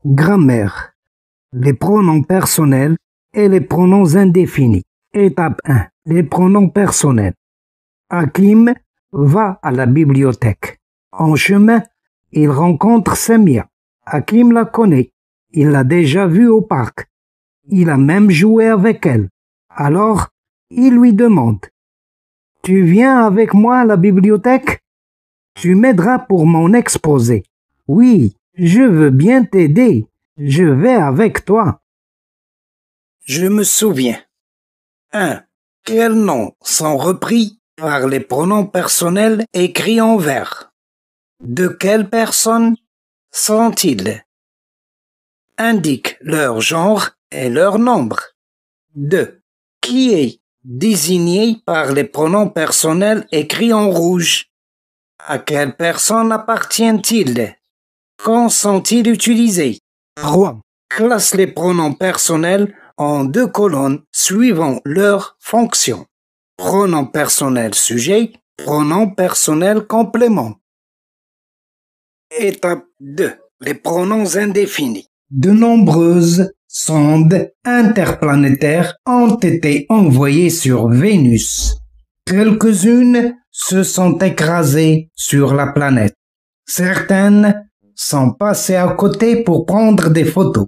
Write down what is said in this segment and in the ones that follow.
Grammaire. Les pronoms personnels et les pronoms indéfinis. Étape 1. Les pronoms personnels. Hakim va à la bibliothèque. En chemin, il rencontre Samia. Hakim la connaît. Il l'a déjà vue au parc. Il a même joué avec elle. Alors, il lui demande: Tu viens avec moi à la bibliothèque? Tu m'aideras pour mon exposé. Oui, je veux bien t'aider. Je vais avec toi. Je me souviens. 1. Quels noms sont repris par les pronoms personnels écrits en vers? De quelles personnes sont-ils? Indique leur genre et leur nombre. 2. Qui est désigné par les pronoms personnels écrits en rouge? À quelle personne appartient-il? Quand sont-ils utilisés? 3. Classe les pronoms personnels en 2 colonnes suivant leur fonction. Pronom personnel sujet, pronom personnel complément. Étape 2. Les pronoms indéfinis. De nombreuses sondes interplanétaires ont été envoyées sur Vénus. Quelques-unes se sont écrasées sur la planète. Certaines sont passées à côté pour prendre des photos.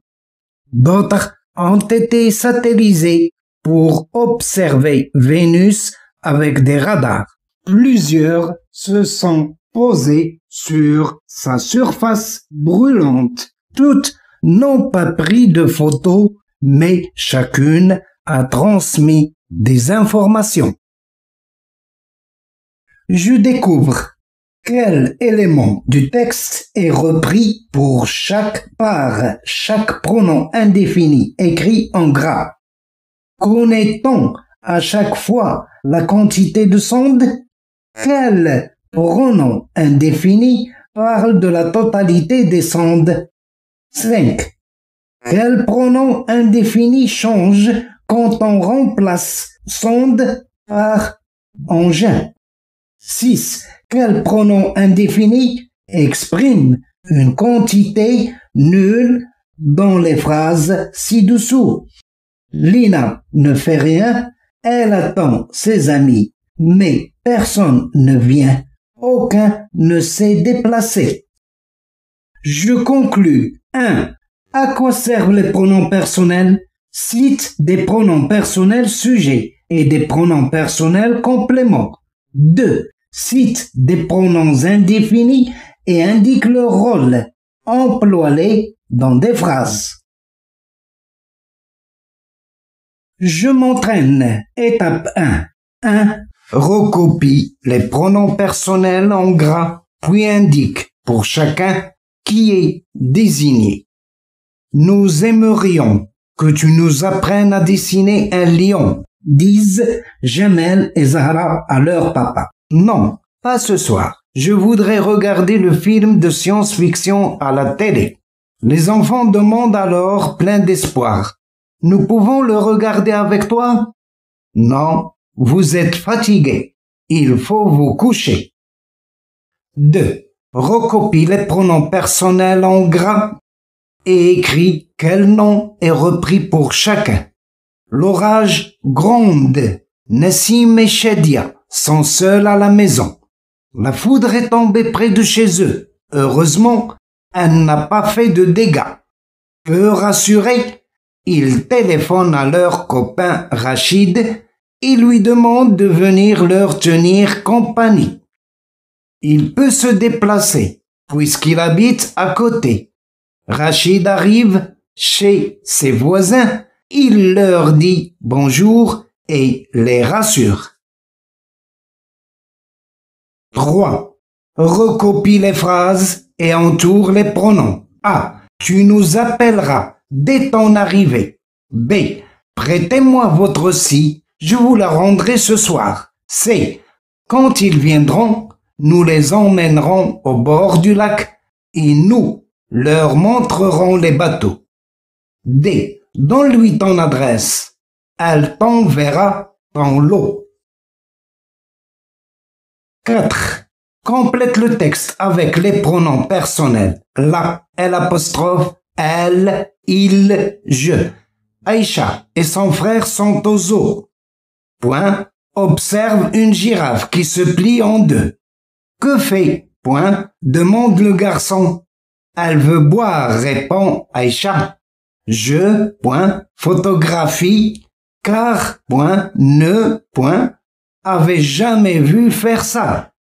D'autres ont été satellisées pour observer Vénus avec des radars. Plusieurs se sont posées sur sa surface brûlante. Toutes n'ont pas pris de photos, mais chacune a transmis des informations. Je découvre quel élément du texte est repris pour chaque pronom indéfini écrit en gras. Connaît-on à chaque fois la quantité de sondes? Quel pronom indéfini parle de la totalité des sondes? 5. Quel pronom indéfini change quand on remplace sonde par engin? 6. Quel pronom indéfini exprime une quantité nulle dans les phrases ci-dessous? Lina ne fait rien, elle attend ses amis, mais personne ne vient, aucun ne s'est déplacé. Je conclus. 1. À quoi servent les pronoms personnels? Cite des pronoms personnels sujets et des pronoms personnels compléments. 2. Cite des pronoms indéfinis et indique leur rôle. Emploie-les dans des phrases. Je m'entraîne. Étape 1. 1. Recopie les pronoms personnels en gras, puis indique pour chacun qui est désigné. Nous aimerions que tu nous apprennes à dessiner un lion, disent Jamel et Zahra à leur papa. Non, pas ce soir. Je voudrais regarder le film de science-fiction à la télé. Les enfants demandent alors plein d'espoir. Nous pouvons le regarder avec toi? Non, vous êtes fatigué. Il faut vous coucher. 2. Recopie les pronoms personnels en gras et écris quel nom est repris pour chacun. L'orage gronde. Nassim et Shadia sont seuls à la maison. La foudre est tombée près de chez eux. Heureusement, elle n'a pas fait de dégâts. Peu rassurés, ils téléphonent à leur copain Rachid et lui demandent de venir leur tenir compagnie. Il peut se déplacer puisqu'il habite à côté. Rachid arrive chez ses voisins, il leur dit bonjour et les rassure. 3. Recopie les phrases et entoure les pronoms. A. Tu nous appelleras dès ton arrivée. B. Prêtez-moi votre scie, je vous la rendrai ce soir. C. Quand ils viendront, nous les emmènerons au bord du lac et nous leur montrerons les bateaux. D. Donne-lui ton adresse. Elle t'enverra dans l'eau. 4. Complète le texte avec les pronoms personnels. La, l'apostrophe elle, il, je. Aïcha et son frère sont au zoo. Point. Observe une girafe qui se plie en deux. Que fait? Point. Demande le garçon. Elle veut boire, répond Aïcha. Je, point, photographie, car, point, ne, point, avait jamais vu faire ça.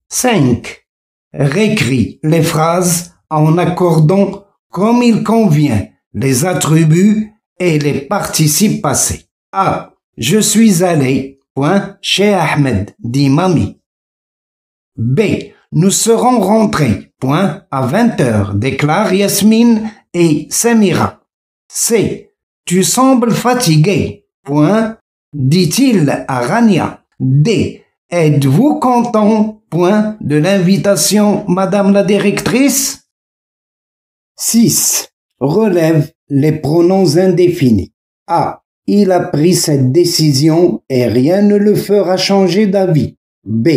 5. Récris les phrases en accordant comme il convient les attributs et les participes passés. A. Je suis allé, point, chez Ahmed, dit Mamie. B. Nous serons rentrés, point, à 20h, déclarent Yasmine et Samira. C. Tu sembles fatigué, point, dit-il à Rania. D. Êtes-vous content, point, de l'invitation, madame la directrice? 6. Relève les pronoms indéfinis. A. Il a pris cette décision et rien ne le fera changer d'avis. B.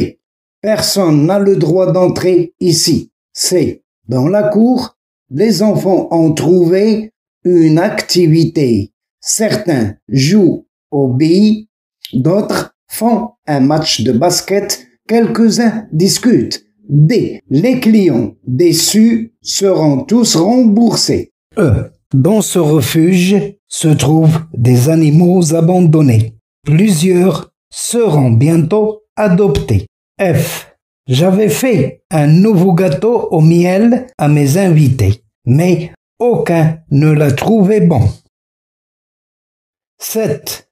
Personne n'a le droit d'entrer ici. C. Dans la cour, les enfants ont trouvé une activité. Certains jouent aux billes, d'autres font un match de basket, quelques-uns discutent. D. Les clients déçus seront tous remboursés. E. Dans ce refuge se trouvent des animaux abandonnés. Plusieurs seront bientôt adoptés. F. J'avais fait un nouveau gâteau au miel à mes invités, mais aucun ne l'a trouvé bon. 7.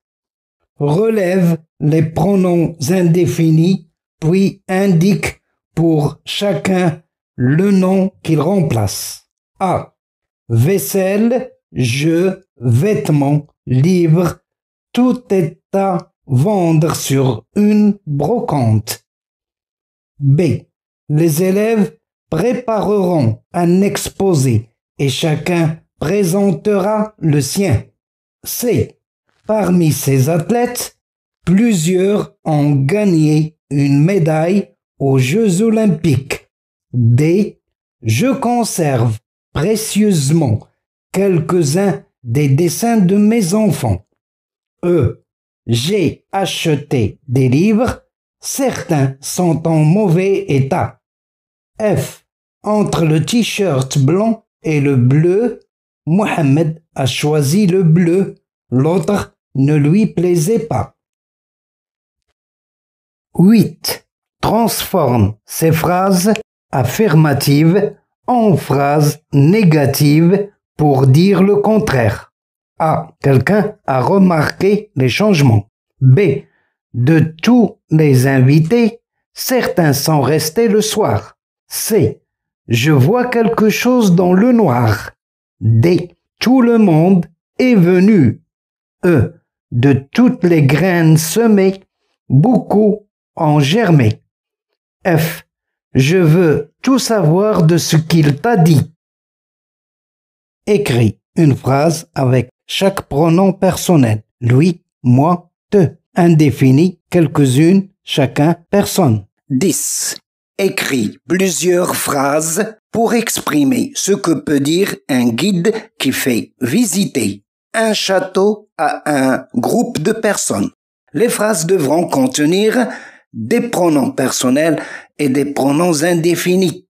Relève les pronoms indéfinis, puis indique pour chacun le nom qu'il remplace. A. Vaisselle, jeu, vêtements, livres, tout est à vendre sur une brocante. B. Les élèves prépareront un exposé et chacun présentera le sien. C. Parmi ces athlètes, plusieurs ont gagné une médaille aux Jeux olympiques. D. Je conserve précieusement quelques-uns des dessins de mes enfants. E. J'ai acheté des livres, certains sont en mauvais état. F. Entre le t-shirt blanc et le bleu, Mohamed a choisi le bleu, l'autre ne lui plaisait pas. 8. Transforme ces phrases affirmatives en phrases négatives pour dire le contraire. A. Quelqu'un a remarqué les changements. B. De tous les invités, certains sont restés le soir. C. Je vois quelque chose dans le noir. D. Tout le monde est venu. E. De toutes les graines semées, beaucoup ont germé. F. Je veux tout savoir de ce qu'il t'a dit. Écris une phrase avec chaque pronom personnel. Lui, moi, te. Indéfini, quelques-unes, chacun, personne. 10. Écris plusieurs phrases pour exprimer ce que peut dire un guide qui fait visiter un château à un groupe de personnes. Les phrases devront contenir des pronoms personnels et des pronoms indéfinis.